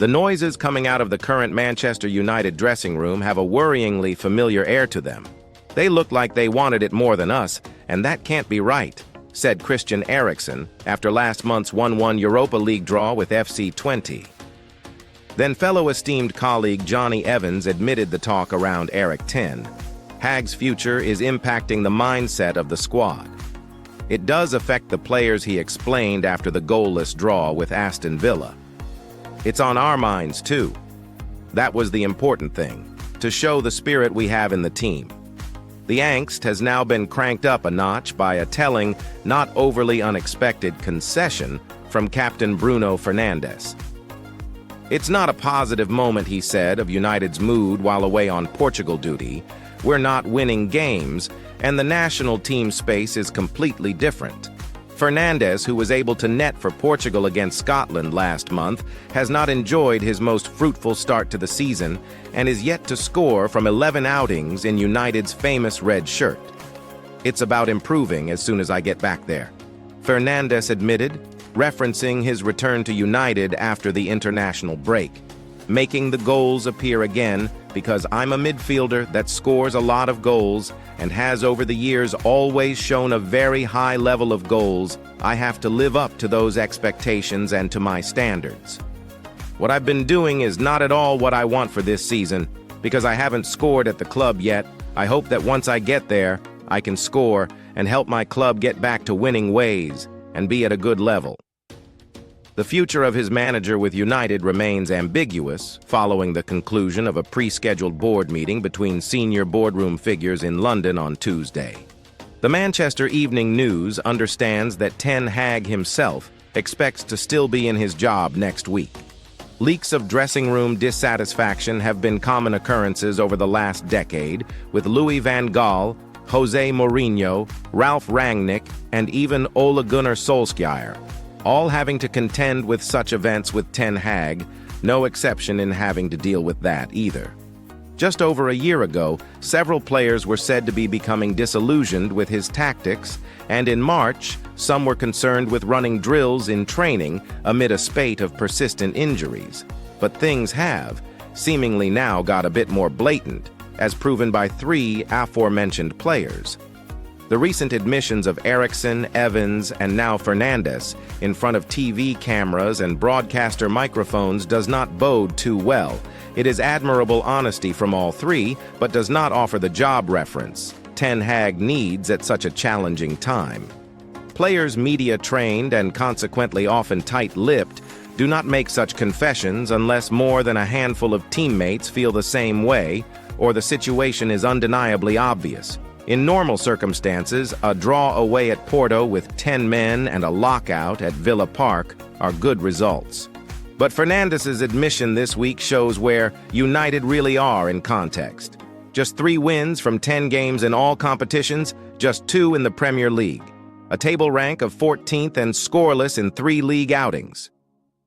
The noises coming out of the current Manchester United dressing room have a worryingly familiar air to them. They look like they wanted it more than us, and that can't be right, said Christian Eriksen after last month's 1-1 Europa League draw with FC Twente. Then fellow esteemed colleague Johnny Evans admitted the talk around Erik 10. Hag'S future is impacting the mindset of the squad. It does affect the players, he explained after the goalless draw with Aston Villa. It's on our minds too. That was the important thing, to show the spirit we have in the team. The angst has now been cranked up a notch by a telling, not overly unexpected concession from captain Bruno Fernandes. It's not a positive moment, he said, of United's mood while away on Portugal duty. We're not winning games, and the national team space is completely different. Fernandes, who was able to net for Portugal against Scotland last month, has not enjoyed his most fruitful start to the season and is yet to score from 11 outings in United's famous red shirt. It's about improving as soon as I get back there, Fernandes admitted, referencing his return to United after the international break. Making the goals appear again because I'm a midfielder that scores a lot of goals and has over the years always shown a very high level of goals. I have to live up to those expectations and to my standards. What I've been doing is not at all what I want for this season because I haven't scored at the club yet. I hope that once I get there, I can score and help my club get back to winning ways and be at a good level. The future of his manager with United remains ambiguous following the conclusion of a pre-scheduled board meeting between senior boardroom figures in London on Tuesday. The Manchester Evening News understands that Ten Hag himself expects to still be in his job next week. Leaks of dressing room dissatisfaction have been common occurrences over the last decade, with Louis van Gaal, Jose Mourinho, Ralf Rangnick, and even Ole Gunnar Solskjaer, all having to contend with such events with Ten Hag, no exception in having to deal with that either. Just over a year ago, several players were said to be becoming disillusioned with his tactics, and in March, some were concerned with running drills in training amid a spate of persistent injuries. But things have, seemingly now, got a bit more blatant, as proven by three aforementioned players. The recent admissions of Eriksen, Evans, and now Fernandes in front of TV cameras and broadcaster microphones does not bode too well. It is admirable honesty from all three, but does not offer the job reference Ten Hag needs at such a challenging time. Players media-trained and consequently often tight-lipped do not make such confessions unless more than a handful of teammates feel the same way or the situation is undeniably obvious. In normal circumstances, a draw away at Porto with 10 men and a lockout at Villa Park are good results. But Fernandes' admission this week shows where United really are in context. Just 3 wins from 10 games in all competitions, just 2 in the Premier League. A table rank of 14th and scoreless in 3 league outings.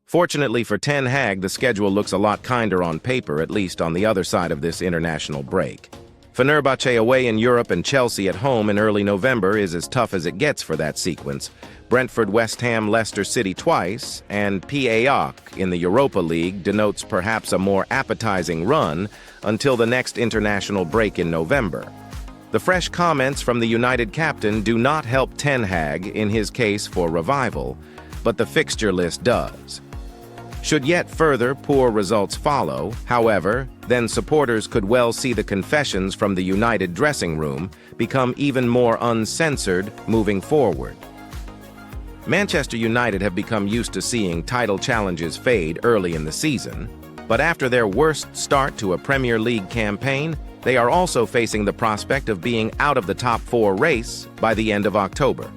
Fortunately for Ten Hag, the schedule looks a lot kinder on paper, at least on the other side of this international break. Fenerbahce away in Europe and Chelsea at home in early November is as tough as it gets for that sequence. Brentford, West Ham, Leicester City twice, and PAOK in the Europa League denotes perhaps a more appetizing run until the next international break in November. The fresh comments from the United captain do not help Ten Hag in his case for revival, but the fixture list does. Should yet further poor results follow, however, then supporters could well see the confessions from the United dressing room become even more uncensored moving forward. Manchester United have become used to seeing title challenges fade early in the season, but after their worst start to a Premier League campaign, they are also facing the prospect of being out of the top 4 race by the end of October.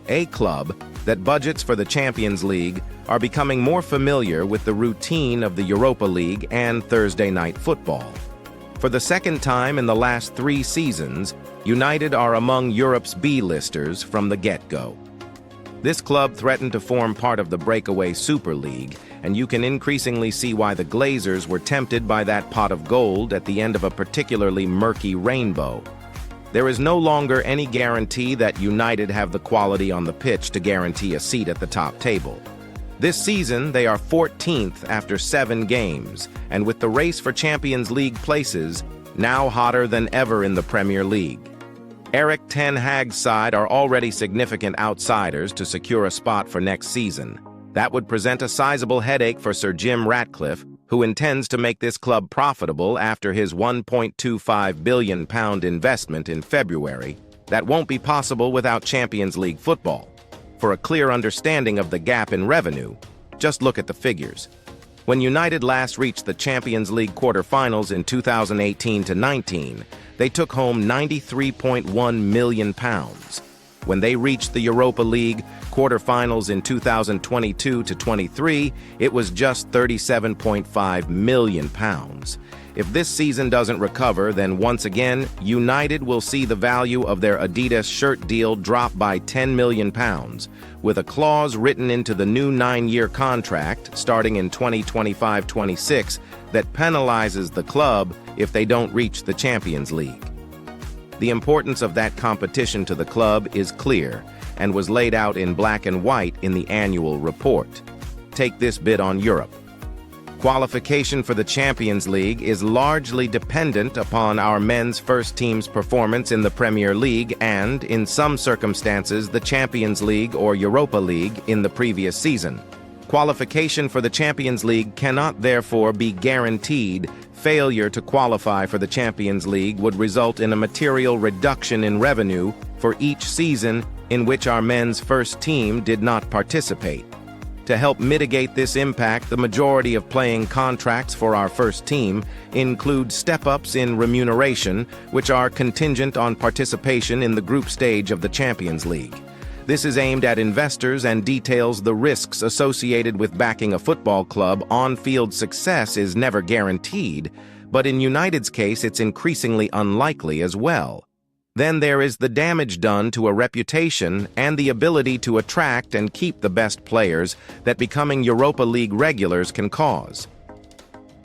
A club that budgets for the Champions League are becoming more familiar with the routine of the Europa League and Thursday night football. For the second time in the last 3 seasons, United are among Europe's B-listers from the get-go. This club threatened to form part of the breakaway Super League, and you can increasingly see why the Glazers were tempted by that pot of gold at the end of a particularly murky rainbow. There is no longer any guarantee that United have the quality on the pitch to guarantee a seat at the top table. This season, they are 14th after 7 games, and with the race for Champions League places now hotter than ever in the Premier League. Erik ten Hag's side are already significant outsiders to secure a spot for next season. That would present a sizable headache for Sir Jim Ratcliffe, who intends to make this club profitable after his £1.25 billion investment in February. That won't be possible without Champions League football. For a clear understanding of the gap in revenue, just look at the figures. When United last reached the Champions League quarter-finals in 2018-19, they took home £93.1 million. When they reached the Europa League quarter-finals in 2022-23, it was just £37.5 million. If this season doesn't recover, then once again, United will see the value of their Adidas shirt deal drop by £10 million, with a clause written into the new 9-year contract starting in 2025-26 that penalizes the club if they don't reach the Champions League. The importance of that competition to the club is clear and was laid out in black and white in the annual report. Take this bit on Europe. Qualification for the Champions League is largely dependent upon our men's first team's performance in the Premier League and, in some circumstances, the Champions League or Europa League in the previous season. Qualification for the Champions League cannot therefore be guaranteed. Failure to qualify for the Champions League would result in a material reduction in revenue for each season in which our men's first team did not participate. To help mitigate this impact, the majority of playing contracts for our first team include step-ups in remuneration, which are contingent on participation in the group stage of the Champions League. This is aimed at investors and details the risks associated with backing a football club. On-field success is never guaranteed, but in United's case, it's increasingly unlikely as well. Then there is the damage done to a reputation and the ability to attract and keep the best players that becoming Europa League regulars can cause.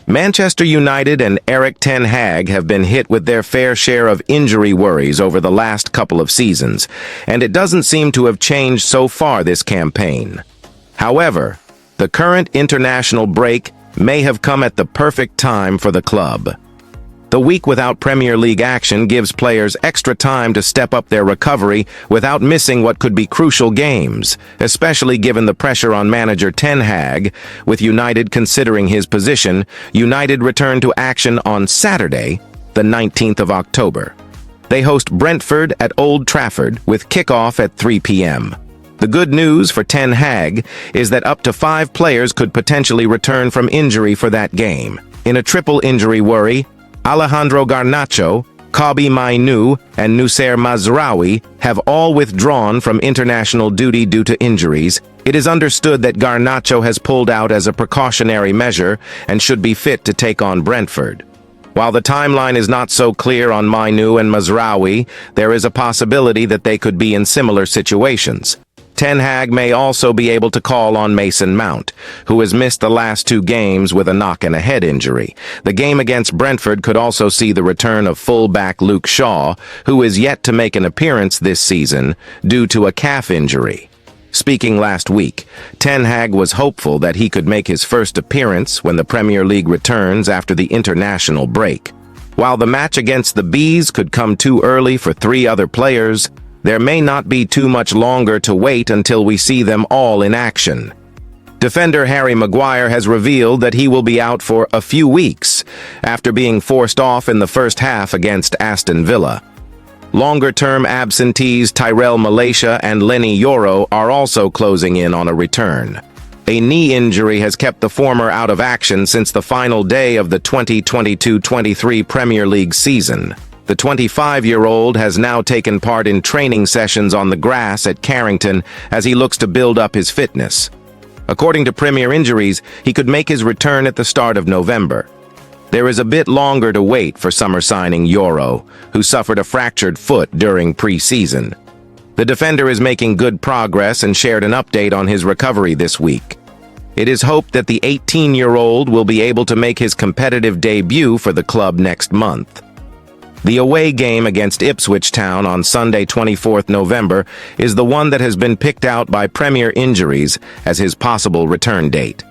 Manchester United and Erik ten Hag have been hit with their fair share of injury worries over the last couple of seasons, and it doesn't seem to have changed so far this campaign. However, the current international break may have come at the perfect time for the club. The week without Premier League action gives players extra time to step up their recovery without missing what could be crucial games, especially given the pressure on manager Ten Hag. With United considering his position, United return to action on Saturday, the 19th of October. They host Brentford at Old Trafford with kickoff at 3 p.m. The good news for Ten Hag is that up to 5 players could potentially return from injury for that game. In a triple injury worry, Alejandro Garnacho, Kobbie Mainoo, and Noussair Mazraoui have all withdrawn from international duty due to injuries. It is understood that Garnacho has pulled out as a precautionary measure and should be fit to take on Brentford. While the timeline is not so clear on Mainoo and Mazraoui, there is a possibility that they could be in similar situations. Ten Hag may also be able to call on Mason Mount, who has missed the last 2 games with a knock and a head injury. The game against Brentford could also see the return of full-back Luke Shaw, who is yet to make an appearance this season due to a calf injury. Speaking last week, Ten Hag was hopeful that he could make his first appearance when the Premier League returns after the international break. While the match against the Bees could come too early for 3 other players, there may not be too much longer to wait until we see them all in action. Defender Harry Maguire has revealed that he will be out for a few weeks after being forced off in the first half against Aston Villa. Longer-term absentees Tyrell Malacia and Leny Yoro are also closing in on a return. A knee injury has kept the former out of action since the final day of the 2022-23 Premier League season. The 25-year-old has now taken part in training sessions on the grass at Carrington as he looks to build up his fitness. According to Premier Injuries, he could make his return at the start of November. There is a bit longer to wait for summer signing Yoro, who suffered a fractured foot during pre-season. The defender is making good progress and shared an update on his recovery this week. It is hoped that the 18-year-old will be able to make his competitive debut for the club next month. The away game against Ipswich Town on Sunday, 24th November, is the one that has been picked out by Premier Injuries as his possible return date.